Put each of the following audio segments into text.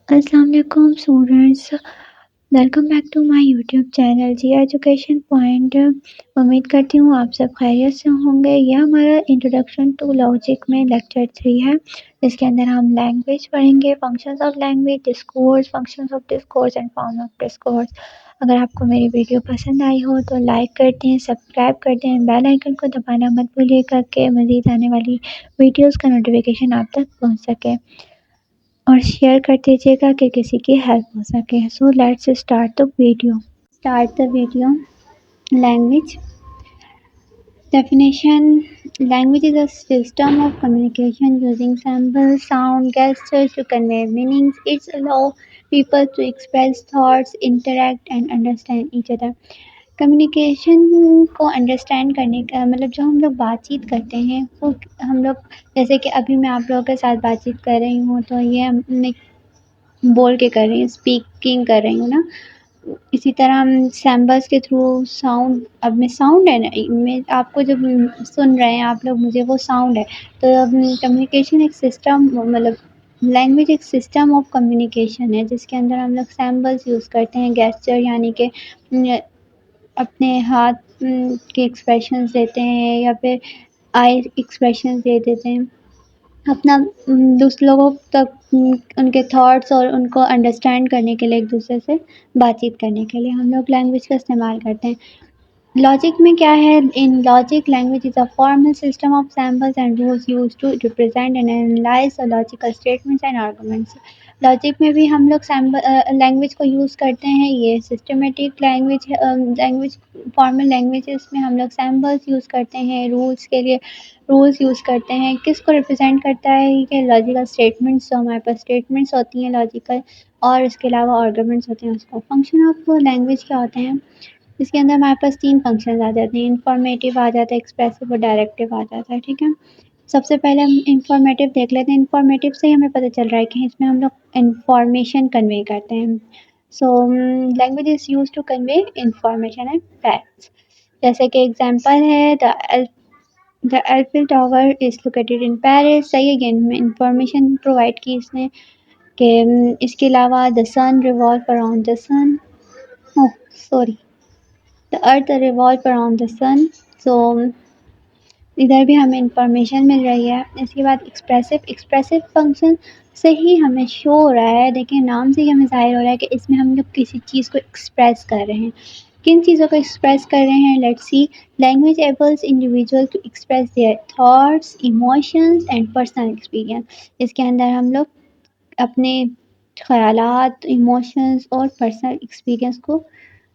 السلام علیکم students, welcome back to my YouTube channel G education point. امید کرتی ہوں آپ سب خیریت سے ہوں گے۔ یہ ہمارا انٹروڈکشن ٹو لاجک میں لیکچر 3 ہے، جس کے اندر ہم لینگویج پڑھیں گے، functions of language, discourse, functions of discourse and form of discourse. اگر آپ کو میری ویڈیو پسند آئی ہو تو لائک کر دیں، سبسکرائب کر دیں، بیل آئیکن کو دبانا مت بھولیے گا کہ مزید آنے والی ویڈیوز کا نوٹیفیکیشن آپ تک پہنچ سکے، اور شیئر کر دیجیے گا کہ کسی کی ہیلپ ہو سکے۔ So let's start the video. Language definition: language is a system of communication using symbols, sound, gestures to convey meanings. It allows people to express thoughts, interact and understand each other. Communication کو understand کرنے کا مطلب جو ہم لوگ بات چیت کرتے ہیں، وہ ہم لوگ جیسے کہ ابھی میں آپ لوگوں کے ساتھ بات چیت کر رہی ہوں تو یہ میں بول کے کر رہی ہوں، اسپیکنگ کر رہی ہوں نا۔ اسی طرح ہم سیمبلس کے تھرو ساؤنڈ، اب میں ساؤنڈ ہے نا، میں آپ کو جب سن رہے ہیں آپ لوگ مجھے، وہ ساؤنڈ ہے۔ تو کمیونیکیشن ایک سسٹم، مطلب لینگویج ایک سسٹم آف کمیونیکیشن ہے جس کے اندر ہم لوگ سیمبلس یوز کرتے ہیں، گیسچر یعنی کہ اپنے ہاتھ کے ایکسپریشنز دیتے ہیں یا پھر آئی ایکسپریشنز دے دیتے ہیں، اپنا دوسرے لوگوں تک ان کے تھاٹس اور ان کو انڈرسٹینڈ کرنے کے لیے، ایک دوسرے سے بات چیت کرنے کے لیے ہم لوگ لینگویج کا استعمال کرتے ہیں۔ لاجک میں کیا ہے؟ In logic language is a formal system of symbols and rules use to represent and analyse logical statements and arguments. Logic میں بھی ہم لوگ لینگویج کو یوز کرتے ہیں۔ یہ سسٹمیٹک لینگویج فارمل لینگویجز میں ہم لوگ سیمبلز یوز کرتے ہیں، رولز کے لیے رولز یوز کرتے ہیں۔ کس کو ریپرزینٹ کرتا ہے؟ کہ لاجیکل اسٹیٹمنٹس، جو ہمارے پاس اسٹیٹمنٹس ہوتی ہیں لاجیکل، اور اس کے علاوہ آرگومنٹس ہوتے ہیں اس کو۔ فنکشن آف لینگویج کیا ہوتے ہیں؟ اس کے اندر ہمارے پاس 3 فنکشنز آ جاتے ہیں، انفارمیٹیو آ جاتا ہے، ایکسپریسو اور ڈائریکٹیو آ جاتا ہے، ٹھیک ہے۔ سب سے پہلے ہم انفارمیٹیو دیکھ لیتے ہیں۔ انفارمیٹیو سے ہی ہمیں پتہ چل رہا ہے کہ اس میں ہم لوگ انفارمیشن کنوے کرتے ہیں۔ So language is use to convey information and facts. جیسے کہ ایگزامپل ہے the Eiffel Tower is located in Paris, صحیح ہے، یہ انفارمیشن پرووائڈ کی اس نے۔ کہ اس کے علاوہ the sun revolve around the sun, the earth revolve around the sun. So ادھر بھی ہمیں انفارمیشن مل رہی ہے۔ اس کے بعد ایکسپریسو فنکشن سے ہی ہمیں شو ہو رہا ہے، دیکھیں نام سے ہی ہمیں ظاہر ہو رہا ہے کہ اس میں ہم لوگ کسی چیز کو ایکسپریس کر رہے ہیں۔ کن چیزوں کو ایکسپریس کر رہے ہیں؟ Let's see. Language enables individual to express their thoughts, emotions and personal experience. اس کے اندر ہم لوگ اپنے خیالات، ایموشنز اور پرسنل ایکسپیرئنس کو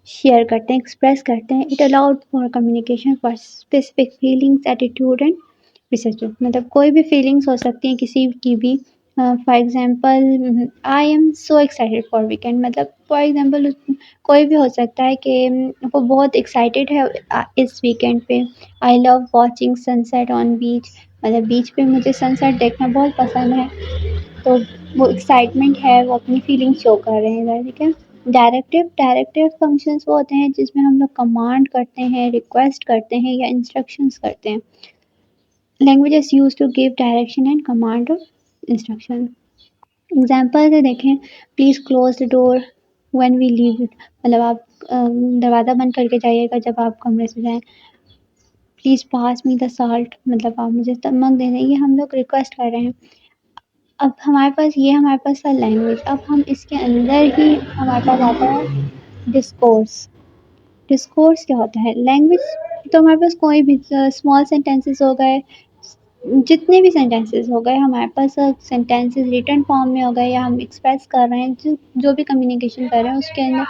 شیئر کرتے ہیں، ایکسپریس کرتے ہیں۔ It allowed for communication for specific feelings, attitude and perception, مطلب کوئی بھی فیلنگس ہو سکتی ہیں کسی کی بھی۔ For example I am so excited for weekend, مطلب فار ایگزامپل کوئی بھی ہو سکتا ہے کہ وہ بہت ایکسائٹیڈ ہے اس ویکینڈ پہ۔ آئی لو واچنگ سن سیٹ آن بیچ، مطلب بیچ پہ مجھے سن سیٹ دیکھنا بہت پسند ہے، تو وہ ایکسائٹمنٹ ہے، وہ اپنی فیلنگ شو کر رہے ہیں، ٹھیک ہے۔ ڈائریکٹیو فنکشنز وہ ہوتے ہیں جس میں ہم لوگ کمانڈ کرتے ہیں، ریکویسٹ کرتے ہیں یا انسٹرکشنز کرتے ہیں۔ Language is use to give direction and command اور انسٹرکشن۔ ایگزامپل سے دیکھیں، please close the door when we leave it, مطلب آپ دروازہ بند کر کے جائیے گا جب آپ کمرے سے جائیں۔ Please pass me the salt, مطلب آپ مجھے نمک دے دیں، یہ ہم لوگ ریکویسٹ کر رہے ہیں۔ اب ہمارے پاس ہے لینگویج۔ اب ہم اس کے اندر ہی ہمارے پاس آتا ہے ڈسکورس کیا ہوتا ہے؟ لینگویج تو ہمارے پاس کوئی بھی اسمال سینٹینسز ہو گئے، جتنے بھی سینٹینسز ہو گئے ہمارے پاس، سینٹینسز ریٹن فارم میں ہو گئے یا ہم ایکسپریس کر رہے ہیں جو بھی کمیونیکیشن کر رہے ہیں، اس کے اندر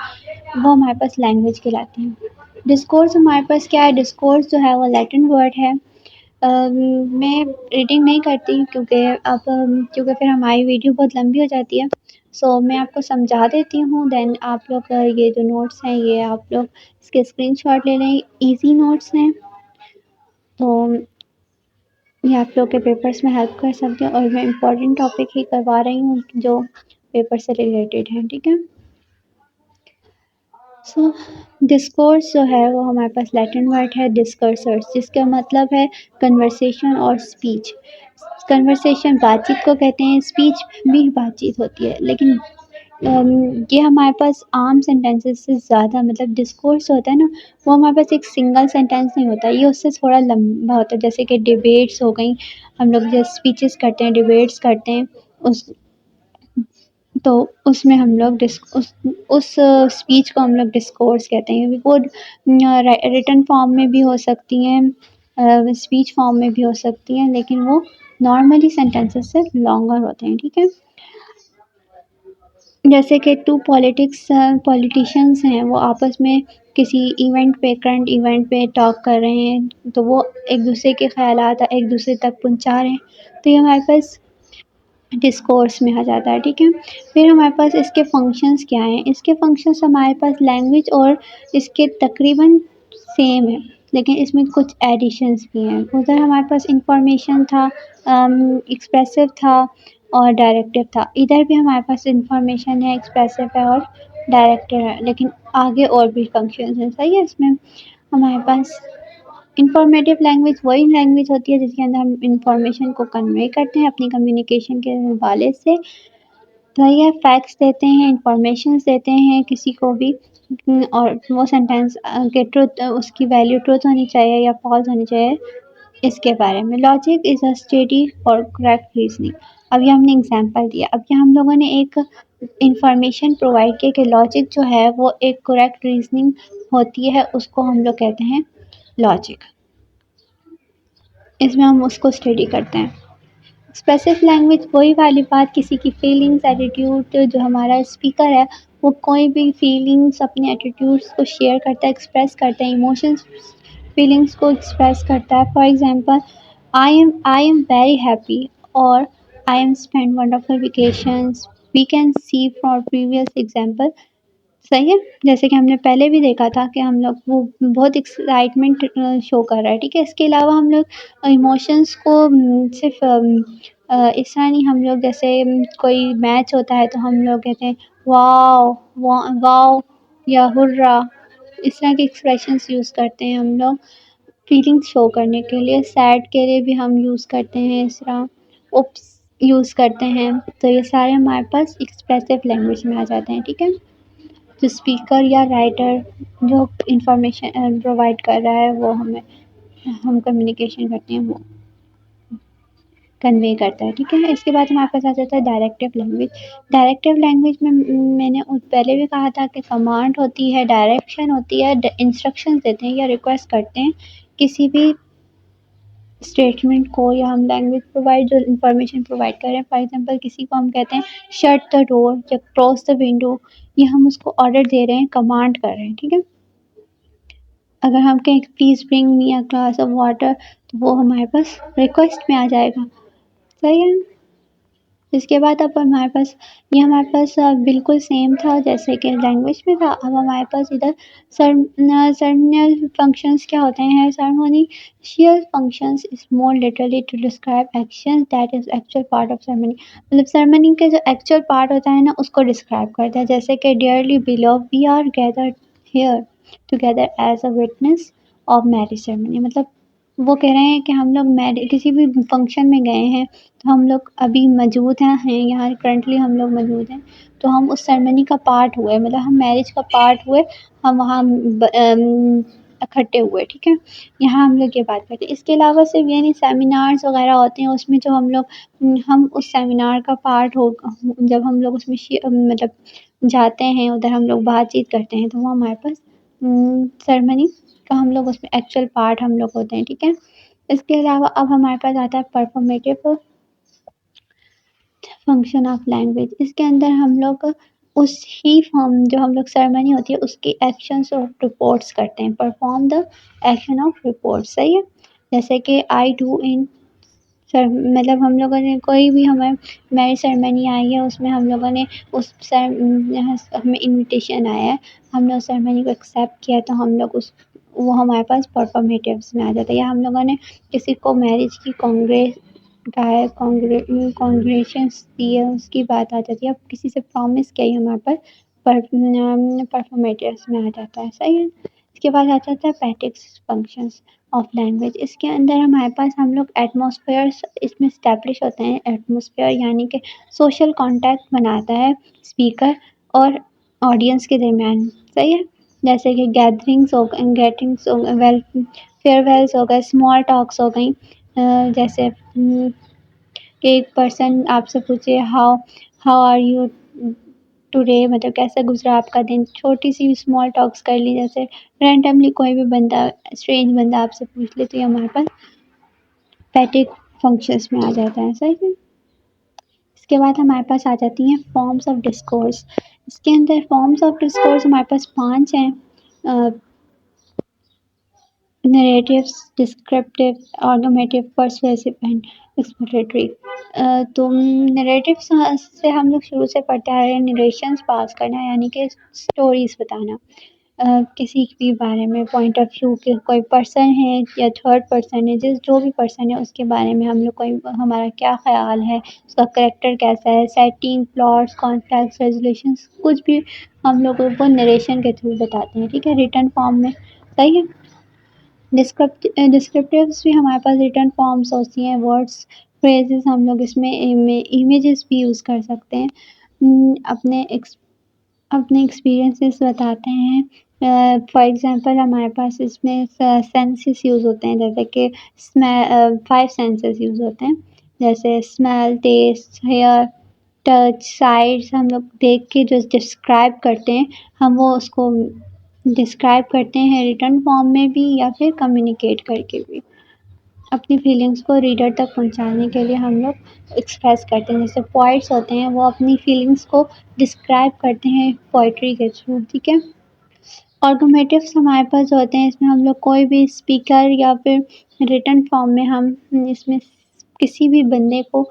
وہ ہمارے پاس لینگویج کہلاتی ہیں۔ ڈسکورس ہمارے پاس کیا ہے؟ ڈسکورس جو ہے وہ لیٹن ورڈ ہے۔ میں ریڈنگ نہیں کرتی کیونکہ پھر ہماری ویڈیو بہت لمبی ہو جاتی ہے، سو میں آپ کو سمجھا دیتی ہوں، دین آپ لوگ یہ جو نوٹس ہیں یہ آپ لوگ اس کے اسکرین شاٹ لے لیں، ایزی نوٹس ہیں، تو یہ آپ لوگ کے پیپرس میں ہیلپ کر سکتے ہیں، اور میں امپورٹنٹ ٹاپک ہی کروا رہی ہوں جو پیپر سے ریلیٹڈ ہیں، ٹھیک ہے۔ سو ڈسکورس جو ہے وہ ہمارے پاس لیٹن ورڈ ہے ڈسکرسرس، جس کا مطلب ہے کنورسیشن اور اسپیچ۔ کنورسیشن بات چیت کو کہتے ہیں، اسپیچ بھی بات چیت ہوتی ہے، لیکن یہ ہمارے پاس عام سینٹینسز سے زیادہ مطلب ڈسکورس ہوتا ہے نا، وہ ہمارے پاس ایک سنگل سینٹینس نہیں ہوتا، یہ اس سے تھوڑا لمبا ہوتا ہے. جیسے کہ ڈیبیٹس ہو گئیں، ہم لوگ جو اسپیچز کرتے ہیں ڈیبیٹس کرتے ہیں، اس تو اس میں ہم لوگ اس اسپیچ کو ہم لوگ ڈسکورس کہتے ہیں. وہ ریٹن فارم میں بھی ہو سکتی ہیں، اسپیچ فارم میں بھی ہو سکتی ہیں، لیکن وہ نارملی سینٹینسز سے لانگر ہوتے ہیں. ٹھیک ہے، جیسے کہ ٹو پولیٹیشینس ہیں، وہ آپس میں کسی ایونٹ پہ کرنٹ ایونٹ پہ ٹاک کر رہے ہیں، تو وہ ایک دوسرے کے خیالات ایک دوسرے تک پہنچا رہے ہیں، تو یہ ہمارے پاس ڈسکورس میں آ جاتا ہے. ٹھیک ہے، پھر ہمارے پاس اس کے فنکشنز کیا ہیں. اس کے فنکشنز ہمارے پاس لینگویج اور اس کے تقریباً سیم ہے، لیکن اس میں کچھ ایڈیشنز بھی ہیں. ادھر ہمارے پاس انفارمیشن تھا، ایکسپریسو تھا اور ڈائریکٹیو تھا. ادھر بھی ہمارے پاس انفارمیشن ہے، ایکسپریسو ہے اور ڈائریکٹیو ہے، لیکن آگے اور بھی فنکشنز ہیں. صحیح ہے، اس میں ہمارے پاس انفارمیٹیو لینگویج وہی لینگویج ہوتی ہے جس کے اندر ہم انفارمیشن کو کنوے کرتے ہیں اپنی کمیونیکیشن کے حوالے سے. تو یہ فیکٹس دیتے ہیں، انفارمیشنز دیتے ہیں کسی کو بھی، اور وہ سینٹینس کے ٹروتھ اس کی ویلیو ٹروتھ ہونی چاہیے یا فالس ہونی چاہیے، اس کے بارے میں. Logic is a study for correct reasoning. اب یہ ہم نے اگزامپل دیا، اب یہ ہم لوگوں نے ایک انفارمیشن پرووائڈ کی کہ لاجک جو ہے وہ ایک کریکٹ ریزننگ ہوتی ہے، اس کو ہم لوگ کہتے ہیں لاجک. اس میں ہم اس کو اسٹڈی کرتے ہیں. اسپیسیفک لینگویج وہی والی بات، کسی کی فیلنگس ایٹیٹیوڈ، جو ہمارا اسپیکر ہے وہ کوئی بھی فیلنگس اپنے ایٹیٹیوڈس کو شیئر کرتا ہے، ایکسپریس کرتا ہے، ایموشنس فیلنگس کو ایکسپریس کرتا ہے. For example, I am very happy اور I am spent wonderful vacations. We can see from previous example. صحیح ہے، جیسے کہ ہم نے پہلے بھی دیکھا تھا کہ ہم لوگ وہ بہت ایکسائٹمنٹ شو کر رہا ہے. ٹھیک ہے، اس کے علاوہ ہم لوگ ایموشنس کو صرف اس طرح نہیں، ہم لوگ جیسے کوئی میچ ہوتا ہے تو ہم لوگ کہتے ہیں واو، واو یا ہررا، اس طرح کے ایکسپریشنس یوز کرتے ہیں ہم لوگ فیلنگس شو کرنے کے لیے. سیڈ کے لیے بھی ہم یوز کرتے ہیں اس طرح، اوپس یوز کرتے ہیں. تو یہ سارے ہمارے پاس ایکسپریسو لینگویج میں آ جاتے ہیں. ٹھیک ہے، جو اسپیکر یا رائٹر جو انفارمیشن پرووائڈ کر رہا ہے وہ ہم کمیونیکیشن کرتے ہیں، وہ کنوے کرتا ہے. ٹھیک ہے، اس کے بعد ہمارے پاس آ جاتا ہے ڈائریکٹیو لینگویج. ڈائریکٹیو لینگویج میں نے پہلے بھی کہا تھا کہ کمانڈ ہوتی ہے، ڈائریکشن ہوتی ہے، انسٹرکشنز دیتے ہیں یا ریکویسٹ کرتے ہیں کسی بھی اسٹیٹمنٹ کو، یا ہم لینگویج پرووائڈ جو انفارمیشن پرووائڈ کر رہے ہیں. فار ایگزامپل، کسی کو ہم کہتے ہیں شٹ دا ڈور یا کراس دا ونڈو، یہ ہم اس کو آرڈر دے رہے ہیں، کمانڈ کر رہے ہیں. ٹھیک ہے، اگر ہم کہیں please bring me a glass of water, تو وہ ہمارے پاس ریکویسٹ میں آ جائے گا. صحیح ہے، اس کے بعد اب ہمارے پاس یہ ہمارے پاس بالکل سیم تھا جیسے کہ لینگویج میں تھا. اب ہمارے پاس ادھر سرمنیل فنکشنز کیا ہوتے ہیں. Ceremonial functions is more literally to describe action that is actual part of ceremony. مطلب سرمنی کے جو ایکچوئل پارٹ ہوتا ہے نا، اس کو ڈسکرائب کرتا ہے. جیسے کہ dearly beloved we are gathered here together as a witness of marriage ceremony. مطلب وہ کہہ رہے ہیں کہ ہم لوگ کسی بھی فنکشن میں گئے ہیں، تو ہم لوگ ابھی موجود ہیں یہاں کرنٹلی ہم لوگ موجود ہیں، تو ہم اس سرمنی کا پارٹ ہوئے، مطلب ہم میرج کا پارٹ ہوئے، ہم وہاں اکٹھے ہوئے. ٹھیک ہے، یہاں ہم لوگ یہ بات کرتے ہیں. اس کے علاوہ صرف یہ نہیں، سیمینارز وغیرہ ہوتے ہیں، اس میں جو ہم اس سیمینار کا پارٹ ہو، جب ہم لوگ اس میں مطلب جاتے ہیں ادھر، ہم لوگ بات چیت کرتے ہیں، تو وہ ہمارے پاس سرمنی کا ہم لوگ اس میں ایکچوئل پارٹ ہم لوگ ہوتے ہیں. ٹھیک ہے، اس کے علاوہ اب ہمارے پاس آتا ہے پرفارمیٹیو فنکشن آف لینگویج. اس کے اندر ہم لوگ اس ہی فارم جو ہم لوگ سرمنی ہوتی ہے اس کی ایکشنس اور رپورٹس کرتے ہیں. Perform the action of report. صحیح ہے، جیسے کہ آئی ڈو ان مطلب ہم لوگوں نے کوئی بھی میری سرمنی آئی ہے، اس میں ہم لوگوں نے ہمیں انویٹیشن آیا ہے، ہم نے اس سرمنی کو ایکسیپٹ کیا، تو ہم لوگ وہ ہمارے پاس پرفارمیٹیوس میں آ جاتا ہے. یا ہم لوگوں نے کسی کو میرج کی کا ہے کانگریشنس دی ہے، اس کی بات آ جاتی ہے. اب کسی سے پرومس کیا ہمارے پاس پرفارمیٹیوس میں آ جاتا ہے. صحیح ہے، اس کے بعد آ جاتا ہے پیٹکس فنکشنس آف لینگویج. اس کے اندر ہمارے پاس ہم لوگ ایٹماسفیئر اس میں اسٹیبلش ہوتے ہیں. ایٹماسفیئر یعنی کہ سوشل کانٹیکٹ بناتا ہے اسپیکر اور آڈینس کے درمیان. صحیح ہے. جیسے کہ گیدرنگس ہو گئے، گیٹنگس ہو گئے، فیئر ویلس ہو گئے، اسمال ٹاکس ہو گئیں. جیسے کہ ایک پرسن آپ سے پوچھے ہاؤ آر یو ٹوڈے، مطلب کیسا گزرا آپ کا دن. چھوٹی سی اسمال ٹاکس کر لی. جیسے رینڈملی کوئی بھی بندہ، اسٹرینج بندہ آپ سے پوچھ لے تو یہ ہمارے پاس پیٹک فنکشنس میں آ جاتا ہے. صحیح ہے. اس کے بعد ہمارے پاس آ جاتی ہیں فارمس آف ڈسکورس. اس کے اندر فارمس آف ڈسکورس ہمارے پاس 5 ہیں: نریٹیوس، ڈسکرپٹیو، آرگومیٹیو، پرسویسو اینڈ ایکسپلیٹری. تو نریٹیو سے ہم لوگ شروع سے پڑھتے آ رہے ہیں. نریشنس پاس کرنا یعنی کہ اسٹوریز بتانا کسی بھی بارے میں، پوائنٹ آف ویو کے کوئی پرسن ہے یا تھرڈ پرسن ہے، جو بھی پرسن ہے اس کے بارے میں ہم لوگ کوئی ہمارا کیا خیال ہے، اس کا کریکٹر کیسا ہے، سیٹنگ، پلاٹس، کانفلکٹس، ریزولوشنس، کچھ بھی ہم لوگوں کو نریشن کے تھرو بتاتے ہیں. ٹھیک ہے، ریٹن فارم میں. صحیح ہے. ڈسکرپٹیوز بھی ہمارے پاس ریٹن فارمس ہوتی ہیں. ورڈس، فریزز، ہم لوگ اس میں امیجز بھی یوز کر سکتے ہیں. اپنے ایکسپیرئنسز بتاتے ہیں. فار ایگزامپل ہمارے پاس اس میں سینسز یوز ہوتے ہیں. جیسے کہ 5 سینسز یوز ہوتے ہیں. جیسے smell, taste, hear, touch, sights. ہم لوگ دیکھ کے جو ڈسکرائب کرتے ہیں، ہم وہ اس کو ڈسکرائب کرتے ہیں ریٹن فارم میں بھی یا پھر کمیونیکیٹ کر کے بھی. اپنی فیلنگس کو ریڈر تک پہنچانے کے لیے ہم لوگ ایکسپریس کرتے ہیں. جیسے پوائٹس ہوتے ہیں، وہ اپنی فیلنگس کو ڈسکرائب کرتے ہیں پوئٹری کے تھرو. ٹھیک ہے. آرگومیٹیوس ہمارے پاس ہوتے ہیں. اس میں ہم لوگ کوئی بھی اسپیکر یا پھر ریٹن فارم میں ہم اس میں کسی بھی بندے کو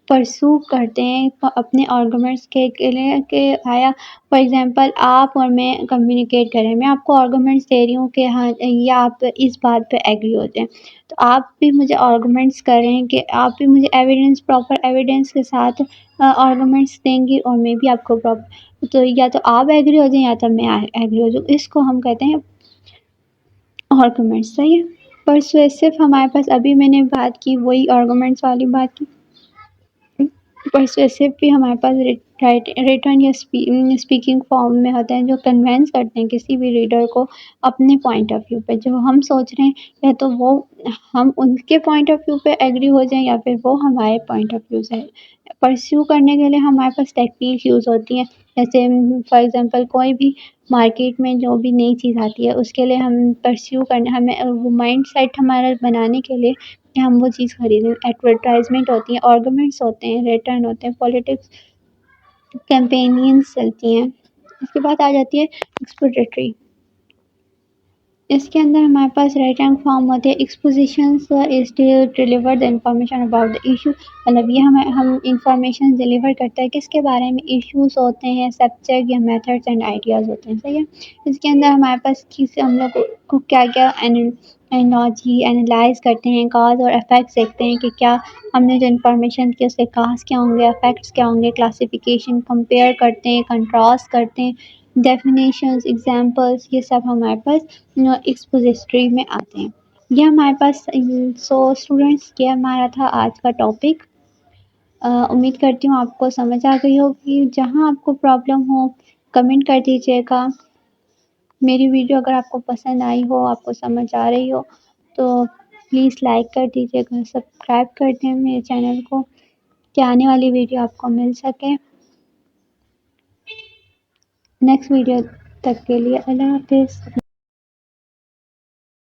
پرسو کرتے ہیں اپنے آرگومنٹس کے لیے کہ آیا فار ایگزامپل آپ اور میں کمیونیکیٹ کریں. میں آپ کو آرگومنٹس دے رہی ہوں کہ ہاں یا آپ اس بات پہ ایگری ہوتے ہیں، تو آپ بھی مجھے آرگومنٹس کر رہے ہیں کہ آپ بھی مجھے ایویڈنس، پراپر ایویڈنس کے ساتھ آرگومنٹس دیں گی اور میں بھی آپ کو تو یا تو آپ ایگری ہو جائیں یا تو میں ایگری ہو جاؤں. اس کو ہم کہتے ہیں آرگومنٹس. صحیح ہے. پرسویسو ہمارے پاس ابھی میں نے بات کی، وہی آرگومنٹس والی بات کی. پرسویسو بھی ہمارے پاس ریٹن یا اسپیکنگ فارم میں ہوتے ہیں، جو کنوینس کرتے ہیں کسی بھی ریڈر کو اپنے پوائنٹ آف ویو پہ. جو ہم سوچ رہے ہیں یا تو وہ ہم ان کے پوائنٹ آف ویو پہ ایگری ہو جائیں یا پھر وہ ہمارے پوائنٹ آف ویو سے پرسیو کرنے کے لیے ہمارے پاس ٹیکنیک یوز ہوتی ہیں. جیسے فار ایگزامپل کوئی بھی مارکیٹ میں جو بھی نئی چیز آتی ہے اس کے لیے ہم پرسیو کرنے، ہمیں وہ مائنڈ سیٹ ہمارا بنانے کے لیے کہ ہم وہ چیز خریدیں. ایڈورٹائزمنٹ ہوتی ہیں، آرگومنٹس ہوتے ہیں، ریٹرن ہوتے ہیں، پولیٹکس، کیمپینینز چلتی ہیں. اس کے بعد آ جاتی ہے ایکسپوزیٹری. اس کے اندر ہمارے پاس ریٹن فارم ہوتے ہیں. Expositions is to deliver the information about the issue. مطلب یہ ہم انفارمیشن ڈیلیور کرتا ہے کس کے بارے میں، ایشوز ہوتے ہیں، سبجیکٹ یا میتھڈس اینڈ آئیڈیاز ہوتے ہیں. صحیح ہے. اس کے اندر ہمارے پاس ہم لوگ کو کیا انالوجی انالائز کرتے ہیں، کاز اور افیکٹس دیکھتے ہیں کہ کیا ہم نے جو انفارمیشن کی اس کے کاز کیا ہوں گے، افیکٹس کیا ہوں گے، کلاسیفیکیشن، کمپیئر کرتے ہیں، کنٹراسٹ کرتے ہیں، ڈیفینیشنز، ایگزامپلس. یہ سب ہمارے پاس ایکسپوزیٹری میں آتے ہیں. یہ ہمارے پاس اسٹوڈنٹس یہ ہمارا تھا آج کا ٹاپک. امید کرتی ہوں آپ کو سمجھ آ گئی ہوگی. جہاں آپ کو پرابلم ہو کمنٹ کر دیجیے گا. میری ویڈیو اگر آپ کو پسند آئی ہو، آپ کو سمجھ آ رہی ہو تو پلیز لائک کر دیجیے گا، سبسکرائب کر دیں میرے چینل کو کہ آنے والی ویڈیو آپ کو مل سکے. نیکسٹ ویڈیو تک کے لیے اللہ حافظ.